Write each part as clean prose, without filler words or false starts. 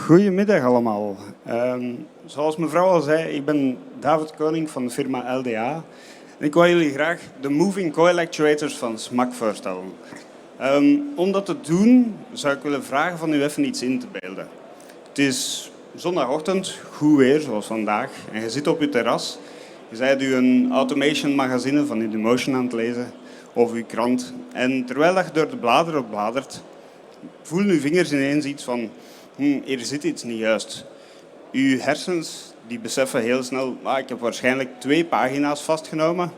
Goedemiddag allemaal. Zoals mevrouw al zei, ik ben David Koning van de firma LDA. En ik wil jullie graag de Moving Coil Actuators van SMAC voorstellen. Om dat te doen zou ik willen vragen van u even iets in te beelden. Het is zondagochtend, goed weer zoals vandaag, en je zit op je terras. Je bent een automation magazine van InMotion aan het lezen, of uw krant. En terwijl je door de bladeren bladert, voelen uw vingers ineens iets van... hier zit iets niet juist. Uw hersens die beseffen heel snel, ik heb waarschijnlijk 2 pagina's vastgenomen.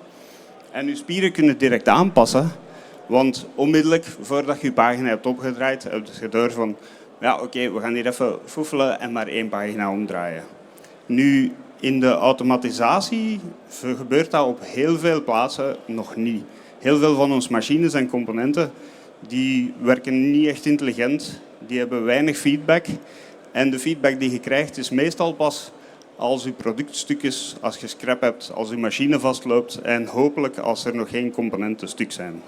En uw spieren kunnen direct aanpassen. Want onmiddellijk, voordat je uw pagina hebt opgedraaid, heb je door van... we gaan hier even foefelen en maar 1 pagina omdraaien. Nu, in de automatisatie gebeurt dat op heel veel plaatsen nog niet. Heel veel van onze machines en componenten die werken niet echt intelligent. Die hebben weinig feedback. En de feedback die je krijgt is meestal pas als je productstuk is, als je scrap hebt, als je machine vastloopt en hopelijk als er nog geen componenten stuk zijn.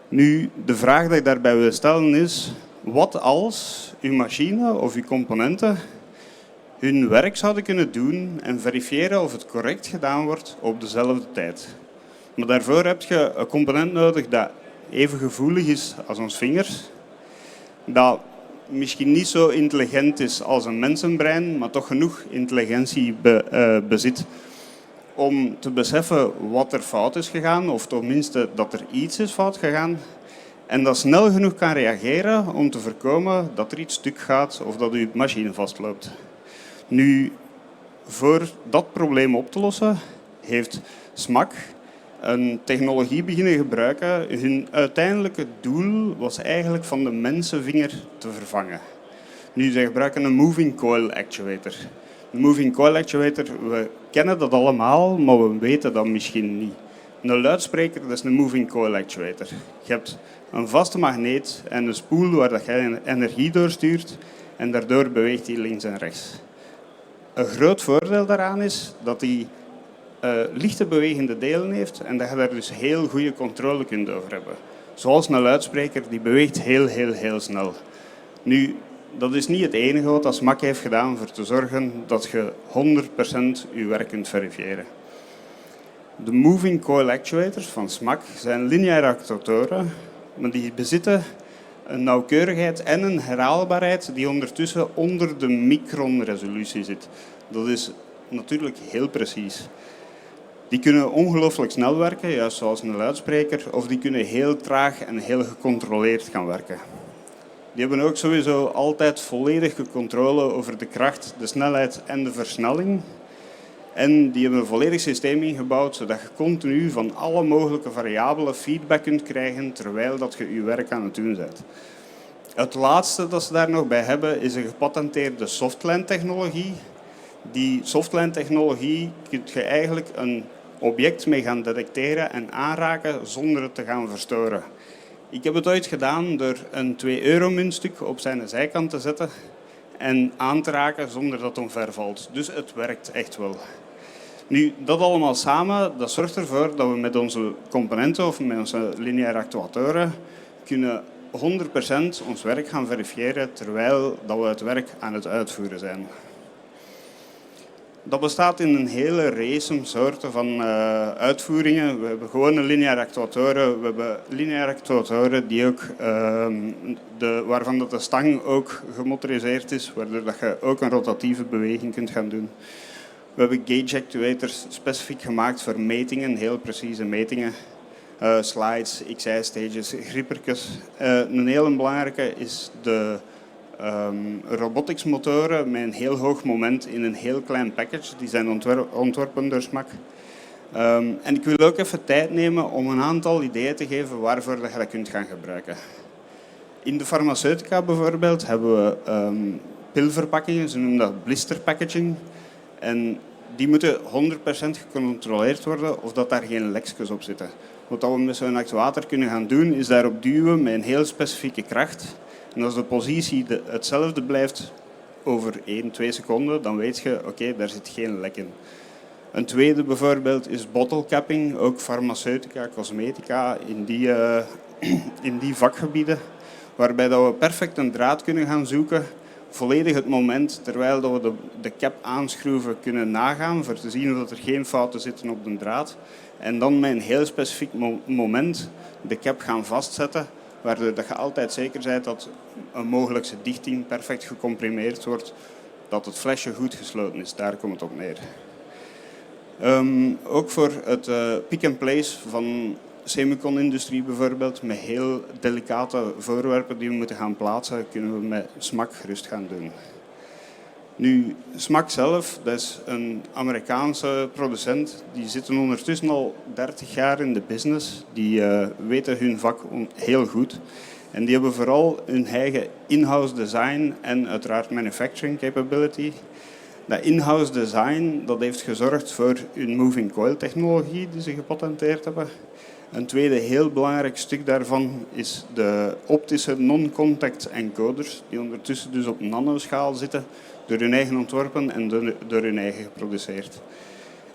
Nu, de vraag die ik daarbij wil stellen is, wat als uw machine of uw componenten hun werk zouden kunnen doen en verifiëren of het correct gedaan wordt op dezelfde tijd? Maar daarvoor heb je een component nodig dat even gevoelig is als ons vingers, dat misschien niet zo intelligent is als een mensenbrein, maar toch genoeg intelligentie bezit om te beseffen wat er fout is gegaan, of tenminste dat er iets is fout gegaan, en dat snel genoeg kan reageren om te voorkomen dat er iets stuk gaat of dat uw machine vastloopt. Nu, voor dat probleem op te lossen, heeft SMAC een technologie beginnen gebruiken. Hun uiteindelijke doel was eigenlijk van de mensenvinger te vervangen. Nu, ze gebruiken een Moving Coil Actuator. Een Moving Coil Actuator, we kennen dat allemaal, maar we weten dat misschien niet. Een luidspreker, dat is een Moving Coil Actuator. Je hebt een vaste magneet en een spoel waar je energie doorstuurt en daardoor beweegt hij links en rechts. Een groot voordeel daaraan is dat hij lichte bewegende delen heeft en dat je daar dus heel goede controle kunt over hebben. Zoals een luidspreker, die beweegt heel snel. Nu, dat is niet het enige wat SMAC heeft gedaan voor te zorgen dat je 100% je werk kunt verifiëren. De Moving Coil Actuators van SMAC zijn lineaire actuatoren, maar die bezitten een nauwkeurigheid en een herhaalbaarheid die ondertussen onder de micronresolutie zit. Dat is natuurlijk heel precies. Die kunnen ongelooflijk snel werken, juist zoals een luidspreker, of die kunnen heel traag en heel gecontroleerd gaan werken. Die hebben ook sowieso altijd volledige controle over de kracht, de snelheid en de versnelling. En die hebben een volledig systeem ingebouwd, zodat je continu van alle mogelijke variabelen feedback kunt krijgen terwijl dat je je werk aan het doen bent. Het laatste dat ze daar nog bij hebben is een gepatenteerde softline-technologie. Die softline-technologie kun je eigenlijk een object mee gaan detecteren en aanraken zonder het te gaan verstoren. Ik heb het ooit gedaan door een 2-euro-muntstuk op zijn zijkant te zetten en aan te raken zonder dat het omver valt. Dus het werkt echt wel. Nu, dat allemaal samen, dat zorgt ervoor dat we met onze componenten of met onze lineaire actuatoren kunnen 100% ons werk gaan verifiëren terwijl dat we het werk aan het uitvoeren zijn. Dat bestaat in een hele race soorten van uitvoeringen. We hebben gewone lineaire actuatoren. We hebben lineaire actuatoren die ook, waarvan dat de stang ook gemotoriseerd is, waardoor dat je ook een rotatieve beweging kunt gaan doen. We hebben gauge actuators specifiek gemaakt voor metingen, heel precieze metingen. Slides, XI-stages, grippertjes. Een hele belangrijke is de robotics motoren met een heel hoog moment in een heel klein package. Die zijn ontworpen door SMAC. En ik wil ook even tijd nemen om een aantal ideeën te geven waarvoor je dat kunt gaan gebruiken. In de farmaceutica bijvoorbeeld hebben we pilverpakkingen, ze noemen dat blister packaging. En die moeten 100% gecontroleerd worden of dat daar geen lekjes op zitten. Wat we met zo'n actuator kunnen gaan doen is daarop duwen met een heel specifieke kracht. En als de positie hetzelfde blijft over 1-2 seconden, dan weet je, oké, daar zit geen lek in. Een tweede bijvoorbeeld is bottle capping, ook farmaceutica, cosmetica, in die vakgebieden, waarbij dat we perfect een draad kunnen gaan zoeken volledig het moment terwijl dat we de cap aanschroeven kunnen nagaan voor te zien of er geen fouten zitten op de draad. En dan met een heel specifiek moment de cap gaan vastzetten, waardoor dat je altijd zeker bent dat een mogelijkse dichting perfect gecomprimeerd wordt, dat het flesje goed gesloten is. Daar komt het op neer. Ook voor het pick-and-place van semicon-industrie bijvoorbeeld, met heel delicate voorwerpen die we moeten gaan plaatsen, kunnen we met SMAC gerust gaan doen. Nu, SMAC zelf, dat is een Amerikaanse producent. Die zitten ondertussen al 30 jaar in de business. Die weten hun vak heel goed. En die hebben vooral hun eigen in-house design en uiteraard manufacturing capability. Dat in-house design dat heeft gezorgd voor hun moving coil technologie die ze gepatenteerd hebben. Een tweede heel belangrijk stuk daarvan is de optische non-contact encoders, die ondertussen dus op nanoschaal zitten, door hun eigen ontworpen en door hun eigen geproduceerd.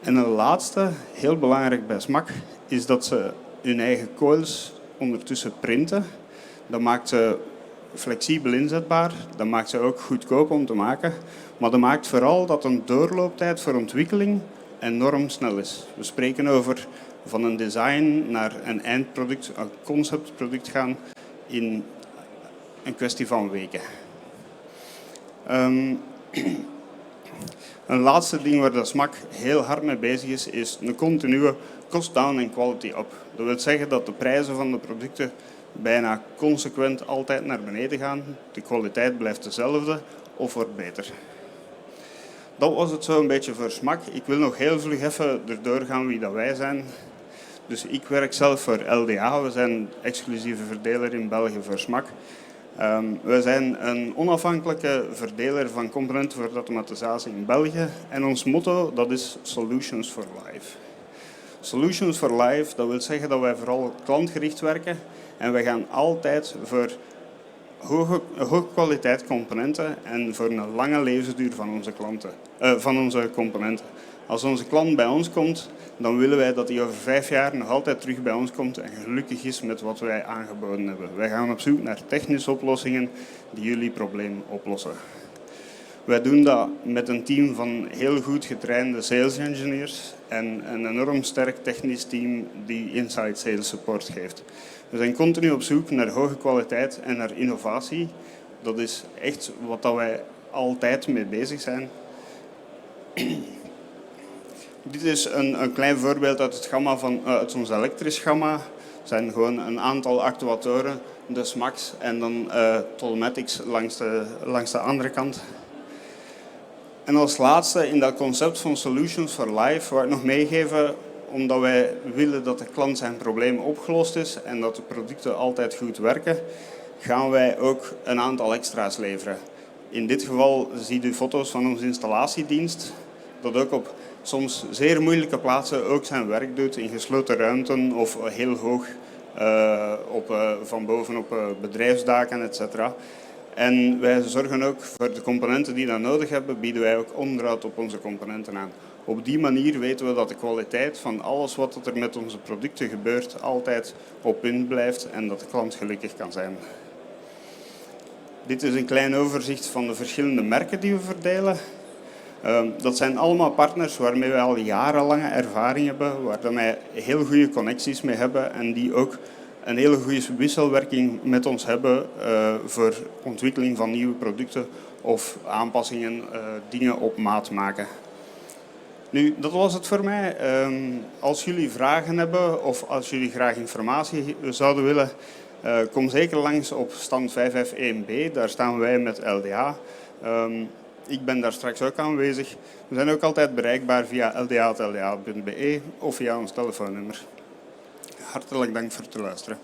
En een laatste, heel belangrijk bij SMAC, is dat ze hun eigen coils ondertussen printen. Dat maakt ze flexibel inzetbaar, dat maakt ze ook goedkoop om te maken, maar dat maakt vooral dat een doorlooptijd voor ontwikkeling enorm snel is. We spreken over van een design naar een eindproduct, een conceptproduct gaan in een kwestie van weken. Een laatste ding waar de SMAC heel hard mee bezig is een continue cost down en quality up. Dat wil zeggen dat de prijzen van de producten bijna consequent altijd naar beneden gaan. De kwaliteit blijft dezelfde of wordt beter. Dat was het zo een beetje voor SMAC. Ik wil nog heel vlug even erdoor gaan wie dat wij zijn. Dus ik werk zelf voor LDA. We zijn een exclusieve verdeler in België voor SMAC. We zijn een onafhankelijke verdeler van componenten voor de automatisatie in België. En ons motto dat is Solutions for Life. Solutions for Life, dat wil zeggen dat wij vooral klantgericht werken. En wij gaan altijd voor hoge kwaliteit componenten en voor een lange levensduur van onze componenten. Als onze klant bij ons komt, dan willen wij dat hij over 5 jaar nog altijd terug bij ons komt en gelukkig is met wat wij aangeboden hebben. Wij gaan op zoek naar technische oplossingen die jullie probleem oplossen. Wij doen dat met een team van heel goed getrainde sales engineers en een enorm sterk technisch team die inside sales support geeft. We zijn continu op zoek naar hoge kwaliteit en naar innovatie. Dat is echt wat wij altijd mee bezig zijn. Dit is een klein voorbeeld uit het gamma uit ons elektrisch gamma. Het zijn gewoon een aantal actuatoren, de SMACs en dan telematics langs de andere kant. En als laatste in dat concept van Solutions for Life wou ik nog meegeven, omdat wij willen dat de klant zijn probleem opgelost is en dat de producten altijd goed werken, gaan wij ook een aantal extra's leveren. In dit geval ziet u foto's van onze installatiedienst, dat ook op soms zeer moeilijke plaatsen ook zijn werk doet, in gesloten ruimten of heel hoog van boven op bedrijfsdaken, etc. En wij zorgen ook voor de componenten die dat nodig hebben, bieden wij ook onderhoud op onze componenten aan. Op die manier weten we dat de kwaliteit van alles wat er met onze producten gebeurt altijd op punt blijft en dat de klant gelukkig kan zijn. Dit is een klein overzicht van de verschillende merken die we verdelen. Dat zijn allemaal partners waarmee wij al jarenlange ervaring hebben, waar wij heel goede connecties mee hebben en die ook een hele goede wisselwerking met ons hebben voor ontwikkeling van nieuwe producten of aanpassingen, dingen op maat maken. Nu, dat was het voor mij. Als jullie vragen hebben of als jullie graag informatie zouden willen, kom zeker langs op stand 551B. Daar staan wij met LDA. Ik ben daar straks ook aanwezig. We zijn ook altijd bereikbaar via lda.lda.be of via ons telefoonnummer. Hartelijk dank voor het luisteren.